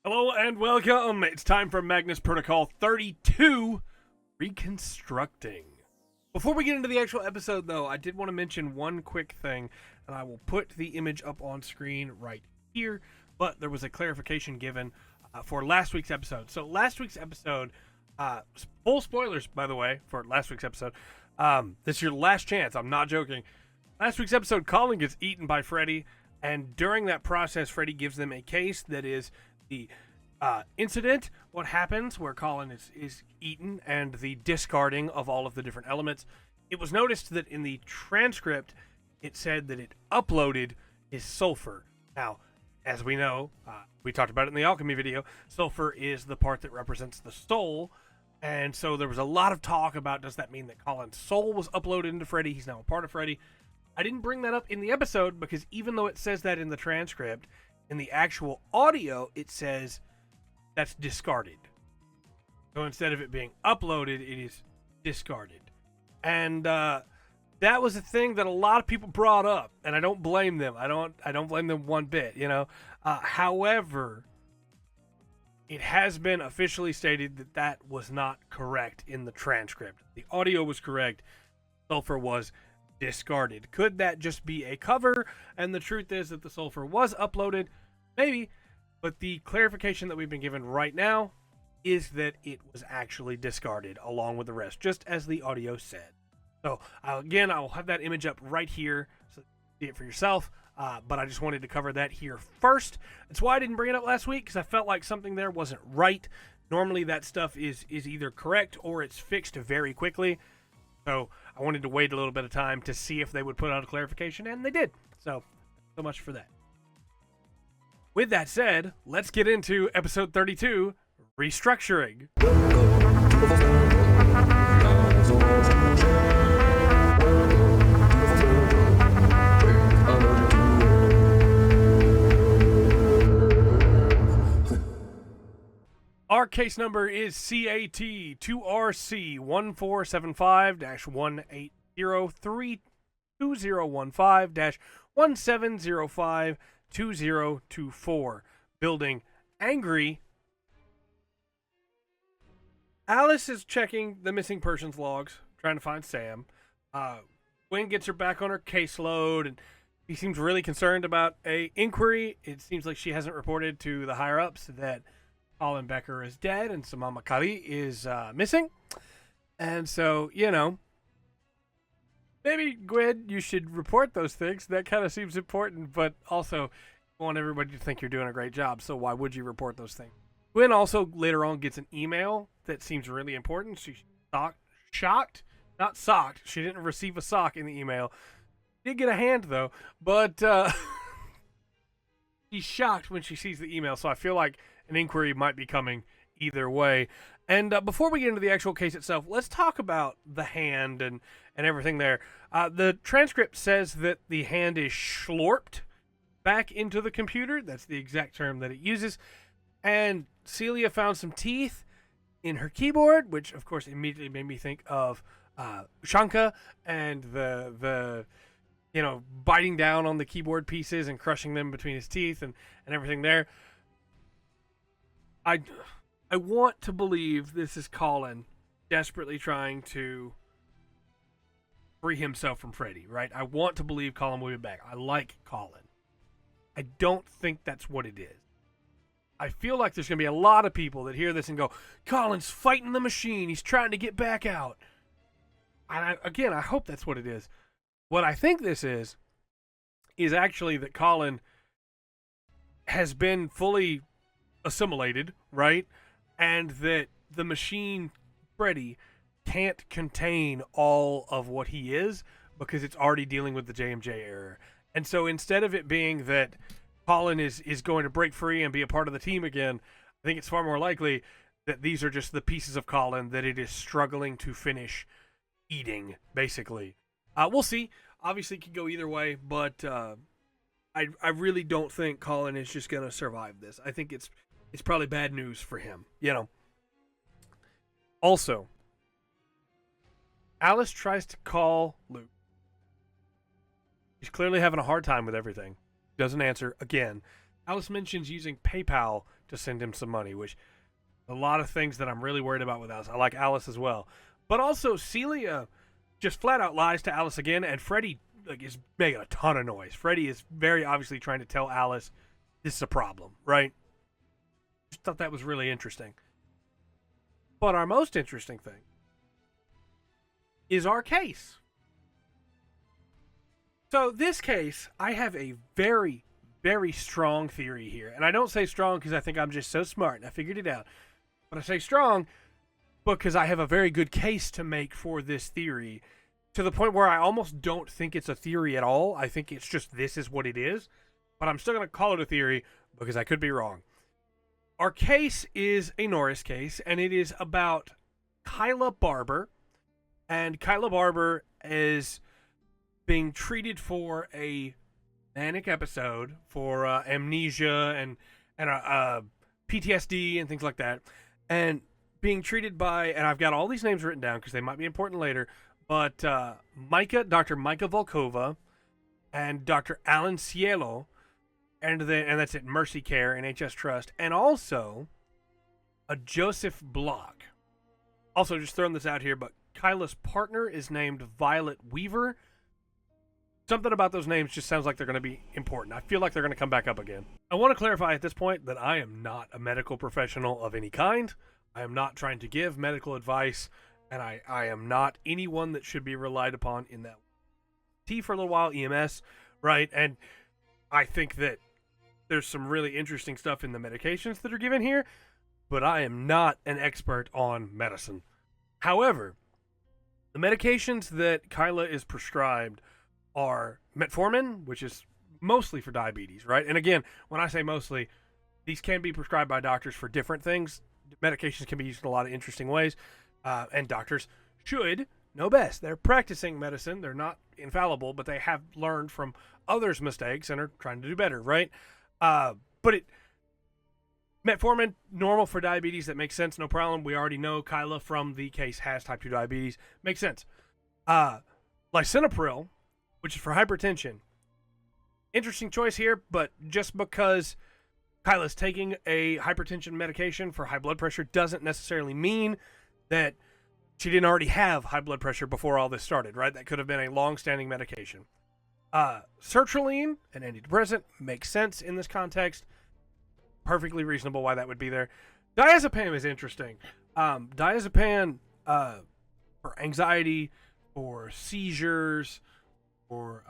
Hello and welcome. It's time for Magnus Protocol 32, Reconstructing. Before we get into the actual episode, though, I did want to mention one quick thing, and I will put the image up on screen right here, but there was a clarification given for last week's episode. So last week's episode, full spoilers, by the way, for last week's episode. This is your last chance. I'm not joking. Last week's episode, Colin gets eaten by Freddy, and during that process, Freddy gives them a case that is the incident, what happens where Colin is eaten, and the discarding of all of the different elements. It was noticed that in the transcript, it said that it uploaded his sulfur. Now, as we know, we talked about it in the alchemy video, sulfur is the part that represents the soul, and so there was a lot of talk about, does that mean that Colin's soul was uploaded into Freddy? He's now a part of Freddy. I didn't bring that up in the episode because even though it says that in the transcript, in the actual audio, it says that's discarded. So instead of it being uploaded, it is discarded. And that was a thing that a lot of people brought up, and I don't blame them. I don't blame them one bit, you know. However, it has been officially stated that that was not correct in the transcript. The audio was correct. Sulfur was discarded. Could that just be a cover? And the truth is that the sulfur was uploaded. Maybe. But the clarification that we've been given right now is that it was actually discarded along with the rest, just as the audio said. So, again, I will have that image up right here so you can see it for yourself. But I just wanted to cover that here first. That's why I didn't bring it up last week, because I felt like something there wasn't right. Normally that stuff is either correct or it's fixed very quickly. So I wanted to wait a little bit of time to see if they would put out a clarification, and they did. So much for that. With that said, let's get into episode 32, Restructuring. Our case number is CAT 2RC 1475-1803215-1705-2024. Building Angry. Alice is checking the missing persons logs, trying to find Sam. Gwen gets her back on her caseload, and he seems really concerned about a inquiry. It seems like she hasn't reported to the higher-ups that Colin Becker is dead and Samama Kali is missing. And so, you know, maybe, Gwen, you should report those things. That kind of seems important, but also you want everybody to think you're doing a great job, so why would you report those things? Gwen also later on gets an email that seems really important. She's shocked, not socked. She didn't receive a sock in the email. Did get a hand, though, but she's shocked when she sees the email, so I feel like an inquiry might be coming either way. And before we get into the actual case itself, let's talk about the hand and everything there. The transcript says that the hand is schlorped back into the computer. That's the exact term that it uses. And Celia found some teeth in her keyboard, which, of course, immediately made me think of Shanka and the you know, biting down on the keyboard pieces and crushing them between his teeth and everything there. I want to believe this is Colin desperately trying to free himself from Freddy, right? I want to believe Colin will be back. I like Colin. I don't think that's what it is. I feel like there's going to be a lot of people that hear this and go, Colin's fighting the machine. He's trying to get back out. And I hope that's what it is. What I think this is actually that Colin has been fully assimilated, right? And that the machine, Freddy, can't contain all of what he is because it's already dealing with the JMJ error. And so instead of it being that Colin is going to break free and be a part of the team again, I think it's far more likely that these are just the pieces of Colin that it is struggling to finish eating, basically. We'll see. Obviously, it could go either way, but I really don't think Colin is just going to survive this. I think it's probably bad news for him, you know. Also, Alice tries to call Luke. He's clearly having a hard time with everything. Doesn't answer again. Alice mentions using PayPal to send him some money, which a lot of things that I'm really worried about with Alice. I like Alice as well. But also, Celia just flat out lies to Alice again, and Freddy is making a ton of noise. Freddy is very obviously trying to tell Alice this is a problem, right? Just thought that was really interesting. But our most interesting thing is our case. So this case, I have a very, very strong theory here. And I don't say strong because I think I'm just so smart and I figured it out. But I say strong because I have a very good case to make for this theory, to the point where I almost don't think it's a theory at all. I think it's just this is what it is. But I'm still going to call it a theory because I could be wrong. Our case is a Norris case, and it is about Kyla Barber. And Kyla Barber is being treated for a manic episode for amnesia and PTSD and things like that. And being treated by, and I've got all these names written down because they might be important later, but Dr. Micah Volkova and Dr. Alan Cielo, and that's at Mercy Care and HS Trust, and also a Joseph Block. Also, just throwing this out here, but Kyla's partner is named Violet Weaver. Something about those names just sounds like they're going to be important. I feel like they're going to come back up again. I want to clarify at this point that I am not a medical professional of any kind. I am not trying to give medical advice, and I am not anyone that should be relied upon in that. T for a little while, EMS, right? And I think that there's some really interesting stuff in the medications that are given here, but I am not an expert on medicine. However, the medications that Kyla is prescribed are metformin, which is mostly for diabetes, right? And again, when I say mostly, these can be prescribed by doctors for different things. Medications can be used in a lot of interesting ways, and doctors should know best. They're practicing medicine. They're not infallible, but they have learned from others' mistakes and are trying to do better, right? Metformin, normal for diabetes. That makes sense. No problem. We already know Kyla from the case has type 2 diabetes. Makes sense. Lisinopril, which is for hypertension. Interesting choice here, but just because Kyla's taking a hypertension medication for high blood pressure doesn't necessarily mean that she didn't already have high blood pressure before all this started, right? That could have been a long-standing medication. Sertraline, an antidepressant, makes sense in this context. Perfectly reasonable why that would be there. Diazepam is interesting. Diazepam for anxiety, for seizures, or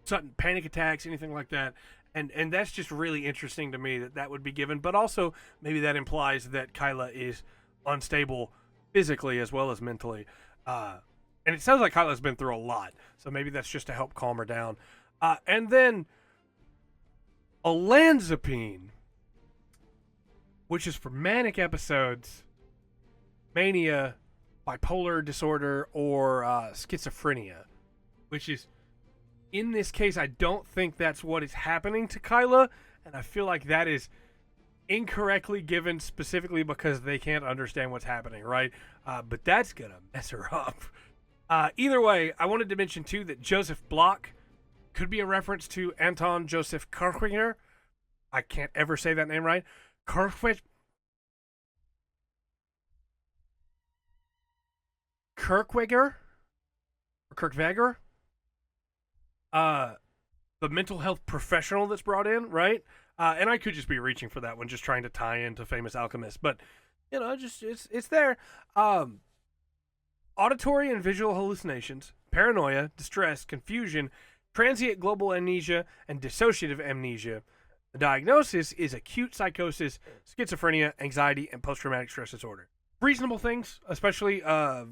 sudden panic attacks, anything like that. And that's just really interesting to me that would be given. But also, maybe that implies that Kyla is unstable physically as well as mentally. And it sounds like Kyla's been through a lot. So maybe that's just to help calm her down. And then olanzapine, which is for manic episodes, mania, bipolar disorder, or schizophrenia, which is, in this case, I don't think that's what is happening to Kyla, and I feel like that is incorrectly given specifically because they can't understand what's happening, right? But that's going to mess her up. Either way, I wanted to mention, too, that Joseph Block could be a reference to Anton Joseph Kirchwinger. I can't ever say that name right. Kirchwinger? Or Kirkvager? The mental health professional that's brought in, right? And I could just be reaching for that one, just trying to tie into Famous Alchemist. But, you know, just it's there. Auditory and visual hallucinations, paranoia, distress, confusion, transient global amnesia, and dissociative amnesia. The diagnosis is acute psychosis, schizophrenia, anxiety, and post-traumatic stress disorder. Reasonable things, especially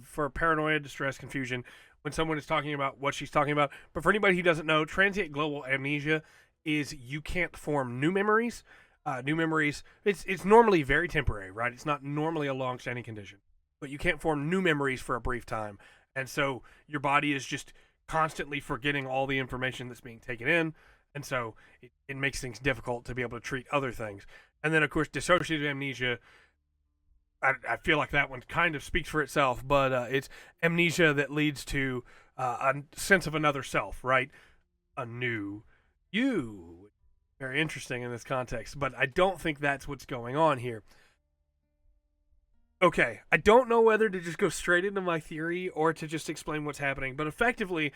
for paranoia, distress, confusion, when someone is talking about what she's talking about. But for anybody who doesn't know, transient global amnesia is you can't form new memories. It's normally very temporary, right? It's not normally a long-standing condition. But you can't form new memories for a brief time. And so your body is just constantly forgetting all the information that's being taken in. And so it makes things difficult to be able to treat other things. And then, of course, dissociative amnesia, I feel like that one kind of speaks for itself, but it's amnesia that leads to a sense of another self, right? A new you. Very interesting in this context, but I don't think that's what's going on here. Okay, I don't know whether to just go straight into my theory or to just explain what's happening, but effectively,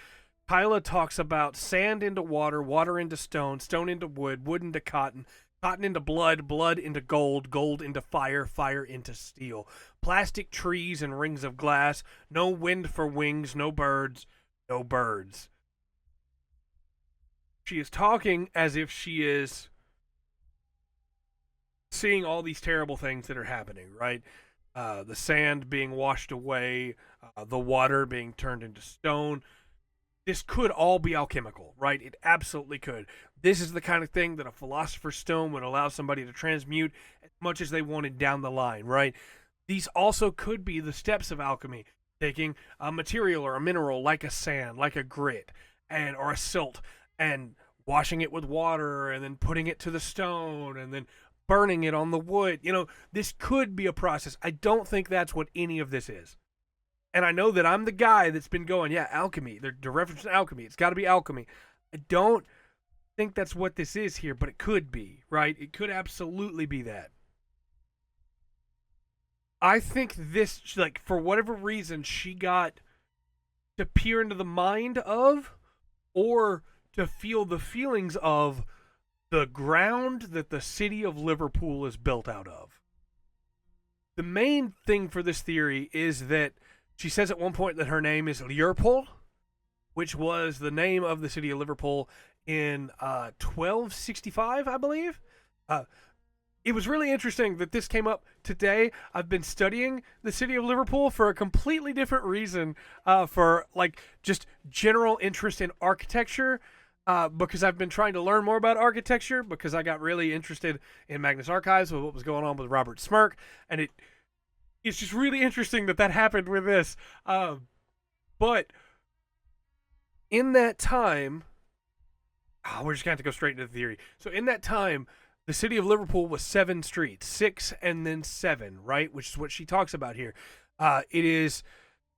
Kyla talks about sand into water, water into stone, stone into wood, wood into cotton, cotton into blood, blood into gold, gold into fire, fire into steel, plastic trees and rings of glass, no wind for wings, no birds, no birds. She is talking as if she is seeing all these terrible things that are happening, right? The sand being washed away, the water being turned into stone. This could all be alchemical, right? It absolutely could. This is the kind of thing that a philosopher's stone would allow somebody to transmute as much as they wanted down the line, right? These also could be the steps of alchemy, taking a material or a mineral like a sand, like a grit, and or a silt, and washing it with water, and then putting it to the stone, and then burning it on the wood. You know, this could be a process. I don't think that's what any of this is. And I know that I'm the guy that's been going, yeah, alchemy. They're referencing alchemy. It's got to be alchemy. I don't think that's what this is here, but it could be, right? It could absolutely be that. I think this, like, for whatever reason, she got to peer into the mind of or to feel the feelings of the ground that the city of Liverpool is built out of. The main thing for this theory is that she says at one point that her name is Liverpool, which was the name of the city of Liverpool in 1265, I believe. It was really interesting that this came up today. I've been studying the city of Liverpool for a completely different reason, for like just general interest in architecture, because I've been trying to learn more about architecture because I got really interested in Magnus Archives with what was going on with Robert Smirk, and it's just really interesting that happened with this. But in that time, we're just going to have to go straight into the theory. So in that time, the city of Liverpool was 7 streets, 6 and then 7, right? Which is what she talks about here. It is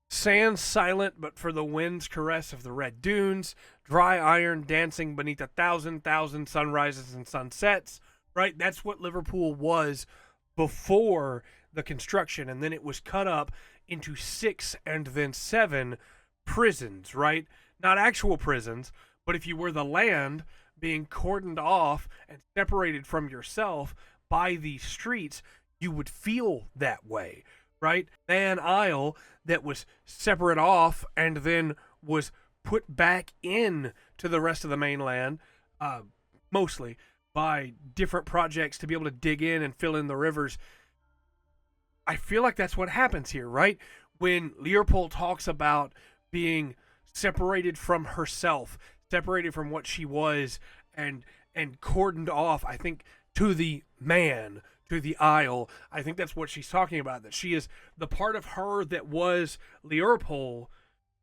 sand silent, but for the wind's caress of the red dunes, dry iron dancing beneath 1,000 sunrises and sunsets, right? That's what Liverpool was before the construction, and then it was cut up into 6 and then 7 prisons, right? Not actual prisons, but if you were the land being cordoned off and separated from yourself by these streets, you would feel that way, right? An isle that was separate off and then was put back in to the rest of the mainland, mostly by different projects to be able to dig in and fill in the rivers. I feel like that's what happens here, right? When Leopold talks about being separated from herself, separated from what she was, and cordoned off, I think, to the man, to the isle. I think that's what she's talking about, that she is the part of her that was Leopold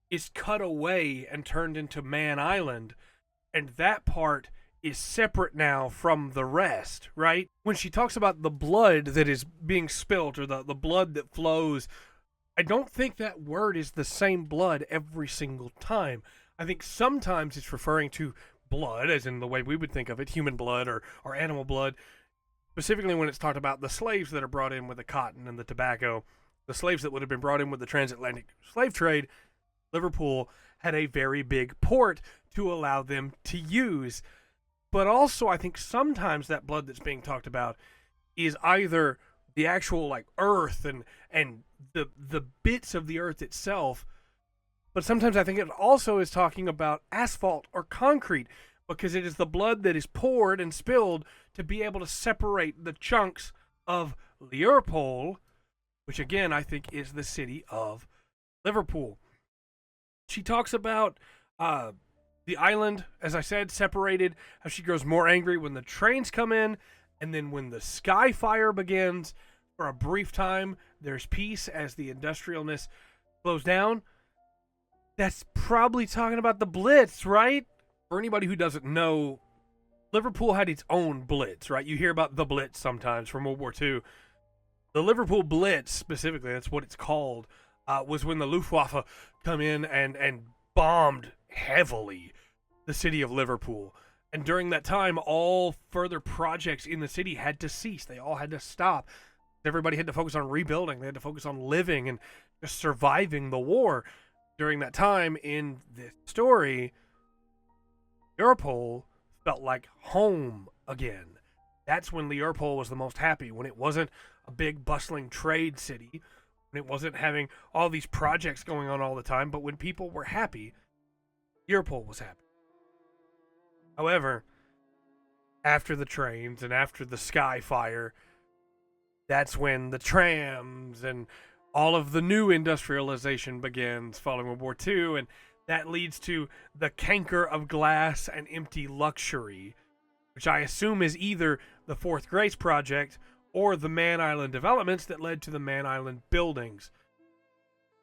is cut away and turned into Man Island, and that part is separate now from the rest, right? When she talks about the blood that is being spilt, or the blood that flows, I don't think that word is the same blood every single time. I think sometimes it's referring to blood, as in the way we would think of it, human blood or animal blood, specifically when it's talked about the slaves that are brought in with the cotton and the tobacco, the slaves that would have been brought in with the transatlantic slave trade. Liverpool had a very big port to allow them to use. But also, I think sometimes that blood that's being talked about is either the actual like earth and the bits of the earth itself, but sometimes I think it also is talking about asphalt or concrete, because it is the blood that is poured and spilled to be able to separate the chunks of Liverpool, which again I think is the city of Liverpool. She talks about the island, as I said, separated, how she grows more angry when the trains come in, and then when the sky fire begins, for a brief time, there's peace as the industrialness slows down. That's probably talking about the Blitz, right? For anybody who doesn't know, Liverpool had its own Blitz, right? You hear about the Blitz sometimes from World War II. The Liverpool Blitz, specifically, that's what it's called, was when the Luftwaffe come in and bombed heavily the city of Liverpool. And during that time, all further projects in the city had to cease. They all had to stop. Everybody had to focus on rebuilding. They had to focus on living and just surviving the war. During that time in this story, Liverpool felt like home again. That's when Liverpool was the most happy, when it wasn't a big bustling trade city, when it wasn't having all these projects going on all the time, but when people were happy, Liverpool was happy. However, after the trains and after the Sky Fire, that's when the trams and all of the new industrialization begins following World War II, and that leads to the canker of glass and empty luxury, which I assume is either the Fourth Grace Project or the Man Island developments that led to the Man Island buildings.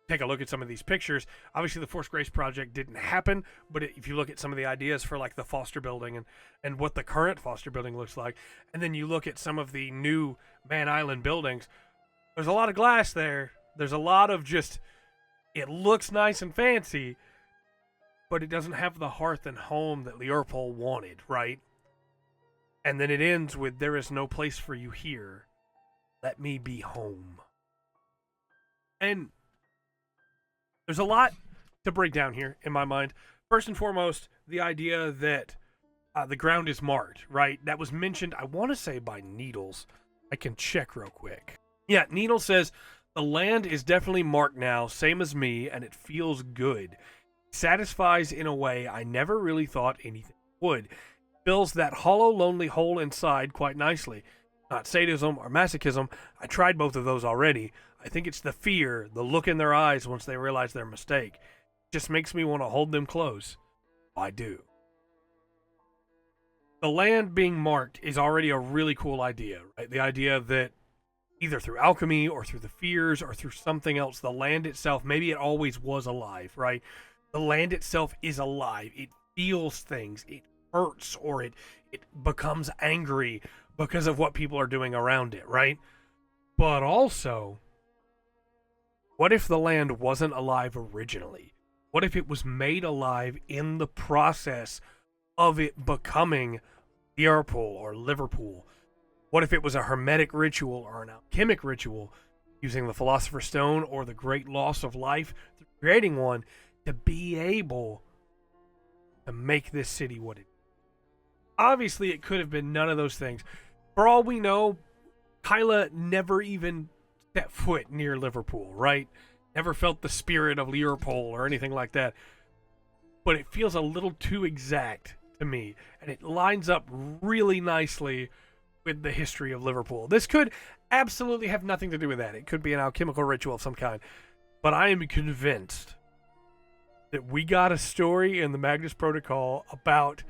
Take a look at some of these pictures. Obviously, the Fourth Grace Project didn't happen, but if you look at some of the ideas for like the Foster Building and what the current Foster Building looks like, and then you look at some of the new Man Island buildings, there's a lot of glass there. There's a lot of just, it looks nice and fancy, but it doesn't have the hearth and home that Liverpool wanted, right? And then it ends with, there is no place for you here. Let me be home. And there's a lot to break down here in my mind. First and foremost, the idea that the ground is marked, right? That was mentioned, I want to say, by Needles. I can check real quick. Yeah, Needles says, the land is definitely marked now, same as me, and it feels good. Satisfies in a way I never really thought anything would. Fills that hollow, lonely hole inside quite nicely. Not sadism or masochism. I tried both of those already. I think it's the fear, the look in their eyes once they realize their mistake. It just makes me want to hold them close. I do. The land being marked is already a really cool idea, right? The idea that either through alchemy or through the fears or through something else, the land itself, maybe it always was alive, right? The land itself is alive. It feels things. It hurts or it becomes angry because of what people are doing around it, right? But also, what if the land wasn't alive originally? What if it was made alive in the process of it becoming Liverpool or Liverpool? What if it was a hermetic ritual or an alchemic ritual using the Philosopher's Stone or the great loss of life, creating one to be able to make this city what it is? Obviously, it could have been none of those things. For all we know, Kyla never even set foot near Liverpool, right? Never felt the spirit of Liverpool or anything like that. But it feels a little too exact to me, and it lines up really nicely with the history of Liverpool. This could absolutely have nothing to do with that. It could be an alchemical ritual of some kind. But I am convinced that we got a story in the Magnus Protocol about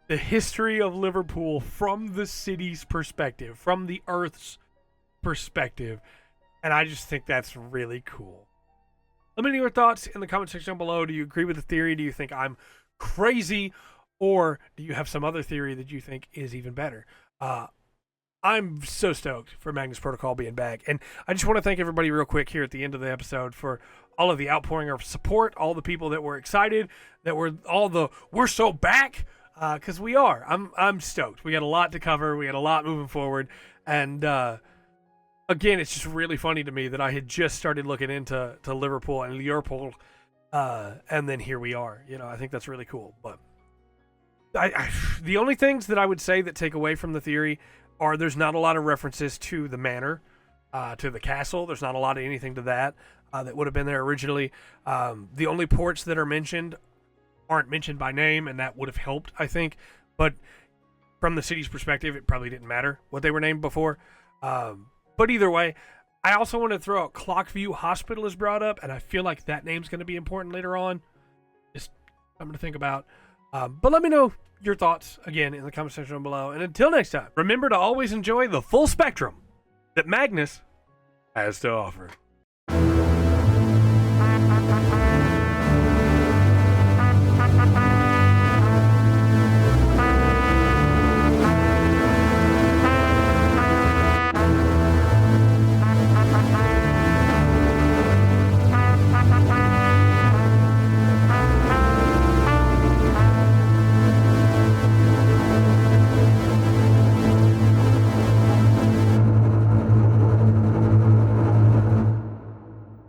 the history of Liverpool from the city's perspective, from the Earth's perspective. And I just think that's really cool. Let me know your thoughts in the comment section down below. Do you agree with the theory? Do you think I'm crazy? Or do you have some other theory that you think is even better? I'm so stoked for Magnus Protocol being back. And I just want to thank everybody real quick here at the end of the episode for all of the outpouring of support, all the people that were excited, that were we're so back, because we are. I'm stoked. We got a lot to cover. We got a lot moving forward. And again, it's just really funny to me that I had just started looking into Liverpool and Liverpool, and then here we are. You know, I think that's really cool. But the only things that I would say that take away from the theory are there's not a lot of references to the manor, to the castle. There's not a lot of anything to that that would have been there originally. The only ports that are mentioned aren't mentioned by name, and that would have helped, I think. But from the city's perspective, it probably didn't matter what they were named before. But either way, I also want to throw out Clockview Hospital is brought up, and I feel like that name's going to be important later on. Just something to think about. But let me know your thoughts, again, in the comment section below. And until next time, remember to always enjoy the full spectrum that Magnus has to offer.